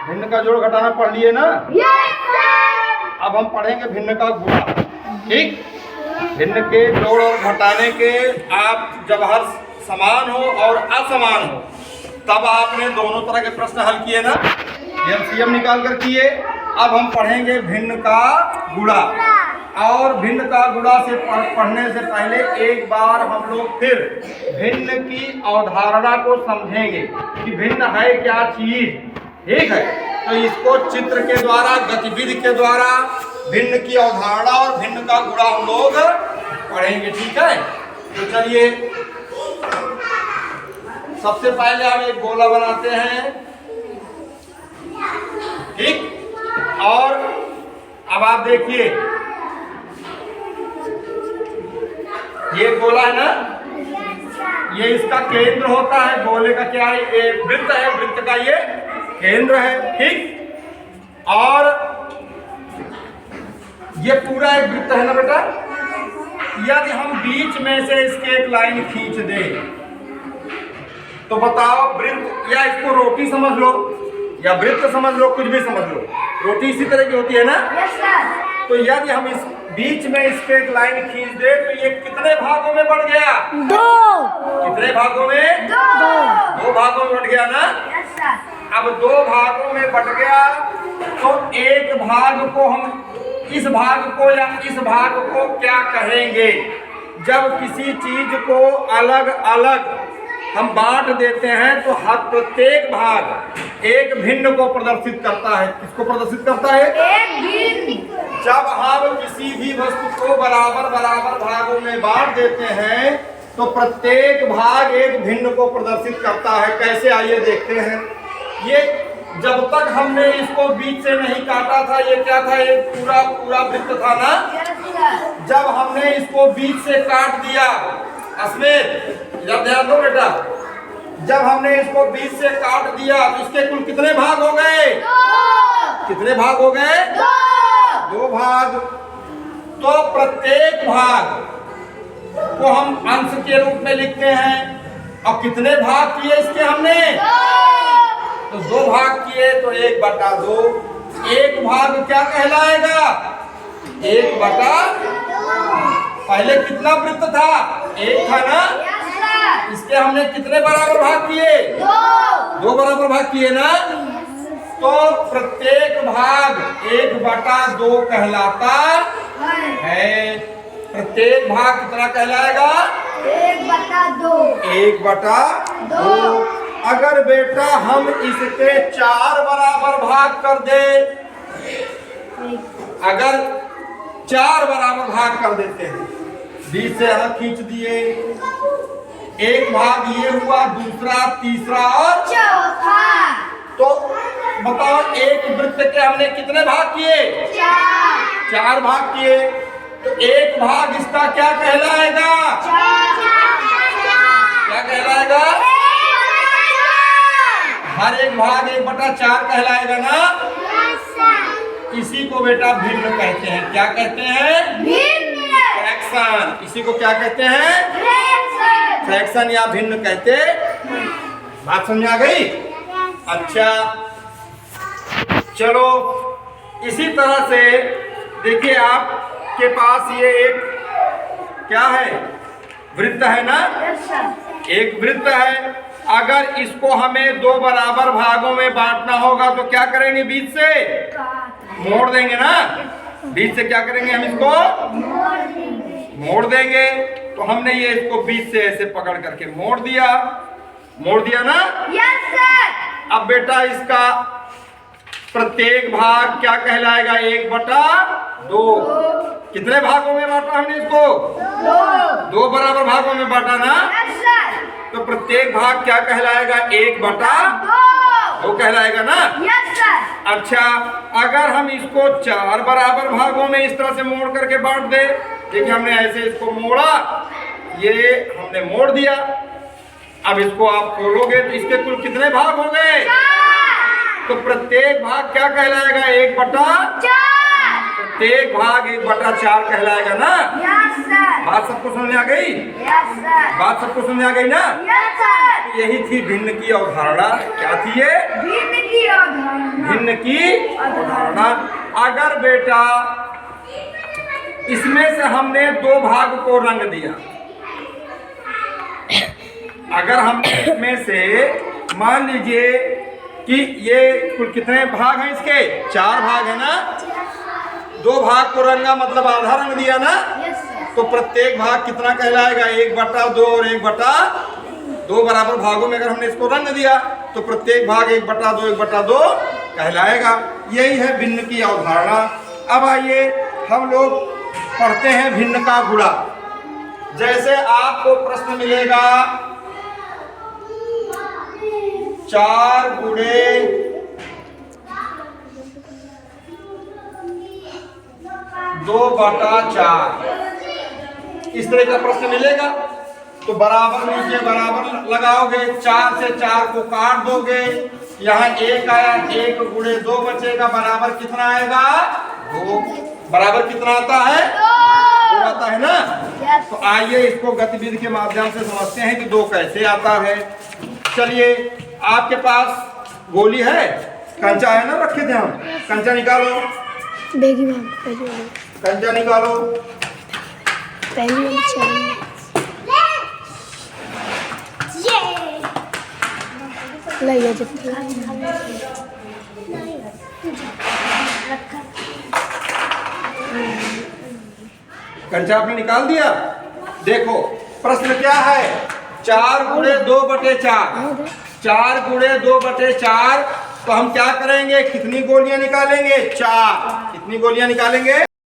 भिन्न का जोड़ घटाना पढ़ लिए ना। Yes sir. अब हम पढ़ेंगे भिन्न का गुणा। ठीक, भिन्न के जोड़ और घटाने के आप जब हर समान हो और असमान हो तब आपने दोनों तरह के प्रश्न हल किए ना, एलसीएम निकाल कर किए। अब हम पढ़ेंगे भिन्न का गुणा। और भिन्न का गुणा से पढ़ने से पहले एक बार हम लोग फिर भिन्न की अवधारणा को समझेंगे कि भिन्न है क्या चीज। ठीक है, तो इसको चित्र के द्वारा, गतिविधि के द्वारा भिन्न की अवधारणा और भिन्न का गुणा हम लोग पढ़ेंगे। ठीक है, तो चलिए सबसे पहले हम एक गोला बनाते हैं। ठीक, और अब आप देखिए ये गोला है ना, ये इसका केंद्र होता है। गोले का क्या है? ये वृत्त है, वृत्त का ये केंद्र है। ठीक, और ये पूरा एक वृत्त है ना बेटा। यदि हम बीच में से इसके एक लाइन खींच दें तो बताओ वृत्त, या इसको रोटी समझ लो या वृत्त समझ लो, कुछ भी समझ लो, रोटी इसी तरह की होती है ना। Yes sir. तो यदि हम इस बीच में इसके एक लाइन खींच दे तो ये कितने भागों में बढ़ गया? 2। कितने भागों में? 2 भागों में बढ़ गया ना। Yes sir. अब 2 भागों में बढ़ गया तो एक भाग को हम, इस भाग को या इस भाग को क्या कहेंगे? जब किसी चीज को अलग अलग हम बांट देते हैं तो हर प्रत्येक भाग एक भिन्न को प्रदर्शित करता है। किसको प्रदर्शित करता है? एक भिन्न। जब हम किसी भी वस्तु को बराबर बराबर भागों में बांट देते हैं तो प्रत्येक भाग एक भिन्न को प्रदर्शित करता है। कैसे, आइए देखते हैं। ये जब तक हमने इसको बीच से नहीं काटा था, ये क्या था? ये पूरा पूरा वृत्त था ना। Yes sir. जब हमने इसको बीच से काट दिया, अस्मित इधर ध्यान दो बेटा, जब हमने इसको बीच से काट दिया तो इसके कुल कितने भाग हो गए? 2। कितने भाग हो गए? 2 भाग। तो प्रत्येक भाग को हम अंश के रूप में लिखते हैं। और कितने भाग किए इसके हमने? 2। तो 2 भाग किए तो 1/2। एक भाग क्या कहलाएगा? 1/2। पहले कितना वृत्त था? 1 था ना। Yes sir. इसके हमने कितने बराबर भाग किए? 2। 2 बराबर भाग किए ना। तो प्रत्येक भाग 1/2 कहलाता है। प्रत्येक भाग कितना कहलाएगा? 1/2। 1/2। अगर बेटा हम इसके 4 बराबर भाग कर दे, अगर 4 बराबर भाग कर देते हैं, बीच से अलग खींच दिए, एक भाग ये हुआ, दूसरा, तीसरा और चौथा। तो बताओ एक वृत्त के हमने कितने भाग किए? 4 भाग किए। तो एक भाग इसका क्या कहलाएगा? क्या कहलाएगा? हर एक भाग 1/4 कहलाएगा ना। इसी को बेटा भिन्न कहते हैं। क्या कहते हैं? फ्रैक्शन। इसी को क्या कहते हैं? फ्रैक्शन या भिन्न कहते। बात समझ आ गई? अच्छा, चलो इसी तरह से देखिए आपके पास ये एक क्या है? वृत्त है ना। एक वृत्त है। अगर इसको हमें 2 बराबर भागों में बांटना होगा तो क्या करेंगे? बीच से मोड़ देंगे ना। बीच से क्या करेंगे? हम इसको मोड़ देंगे। तो हमने ये इसको बीच से ऐसे पकड़ करके मोड़ दिया। मोड़ दिया ना। Yes sir. अब बेटा इसका प्रत्येक भाग क्या कहलाएगा? 1/2। कितने भागों में बांटा हमने इसको? 2 बराबर भागों में बांटा ना। Yes sir. तो प्रत्येक भाग क्या कहलाएगा? 1/2 कहलाएगा ना। Yes sir. अच्छा, अगर हम इसको 4 बराबर भागों में इस तरह से मोड़ करके बांट दे, देखिए हमने ऐसे इसको मोड़ा, ये हमने मोड़ दिया। अब इसको आप खोलोगे तो इसके कुल कितने भाग हो गए? 4। तो प्रत्येक भाग क्या कहलाएगा? 1/4। प्रत्येक भाग 1/4 कहलाएगा ना। Yes sir. बात सबको समझ आ गई? Yes sir. बात सबको समझ आ गई ना। Yes sir. यही थी भिन्न की अवधारणा। क्या थी ये? भिन्न की अवधारणा। भिन्न की अवधारणा। अगर बेटा इसमें से हमने दो भाग को रंग दिया, अगर हम इसमें से मान लीजिए कि ये कुल कितने भाग हैं इसके, 4 भाग है ना, 2 भाग को रंगा मतलब आधा रंग दिया ना, तो प्रत्येक भाग कितना कहलाएगा, 1/2 और 1/2 बराबर भागों में अगर हमने इसको रंग दिया तो प्रत्येक भाग 1/2 1/2 कहलाएगा। यही है भिन्न की अवधारणा। अब आइए हम लोग पढ़ते हैं भिन्न का गुणा। जैसे आपको प्रश्न मिलेगा 4 गुणे 2/4, इस तरह का प्रश्न मिलेगा तो बराबर नीचे बराबर लगाओगे, 4 से 4 को काट दोगे, यहाँ 1 आया, 1 गुणे 2 बचेगा, बराबर कितना आएगा, 2। बराबर कितना आता है, 2 आता है ना। तो आइए इसको गतिविधि के माध्यम से समझते हैं कि 2 कैसे आता है। चलिए आपके पास गोली है, कंचा है ना, रखे थे हम, कंचा निकालो, बेगी मैम पहली वाली कंचा निकालो, पहली वाली चैन लाइए जब कंचा आपने निकाल दिया। देखो प्रश्न क्या है, 4 गुणे 2/4, 4 गुणे 2/4, तो हम क्या करेंगे, कितनी गोलियां निकालेंगे, 4। कितनी गोलियां निकालेंगे,